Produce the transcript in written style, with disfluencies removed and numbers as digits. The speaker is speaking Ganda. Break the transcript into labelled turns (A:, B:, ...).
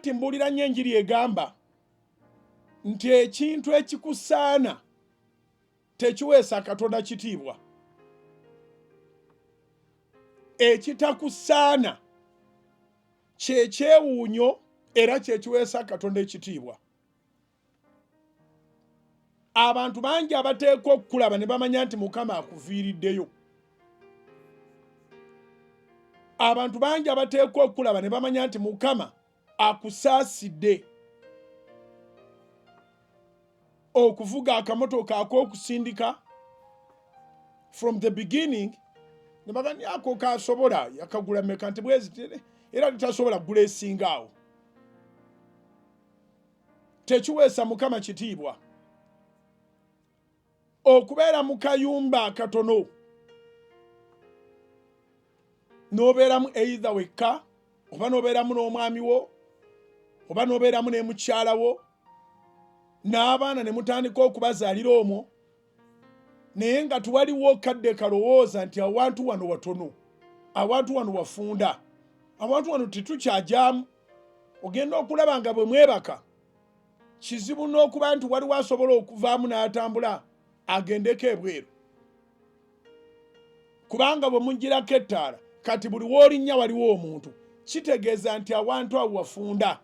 A: Timbulira nnyo enjiri egamba nti ekintu ekikusaana tekiweesa Katonda kitiibwa. Ekitakusaana kyekyewuunyo era kyekiweesa Katonda ekitiibwa. Abantu bangi abateekwa okukulaba ne bamanya nti Mukama akuviiriddeyo. Abantu bangi abateekwa okukulaba ne bamanya nti Mukama akusaasidde. Okuvuga akamotoka ak'okusindika from the beginning ne bagani ako kasobola yakagula meka nti bwezi era tasobola kugula esingaawo. Tekiweesa Mukama kitiibwa. Okubeera mu kayumba akatono n'obeeramu either wekka oba n'obeeramu n'omwami wo oba n'obeeramu ne mukyala wo n'abaana ne mutandika okubazaalira omwo naye nga tuwaliwo kadde kalowooza nti awantu wano watono, awantu wano wafunda, awantu wano tetukyajaamu. Ogenda okulaba nga bwe mwebaka kizibu n'okuba nti waliwo asobola okuvaamu n'atambula agendeko ebweru. Kubanga bwe mugirako ettaala kati buli w'olinnya waliwo omuntu, kitegeeza nti awantu awo wafunda.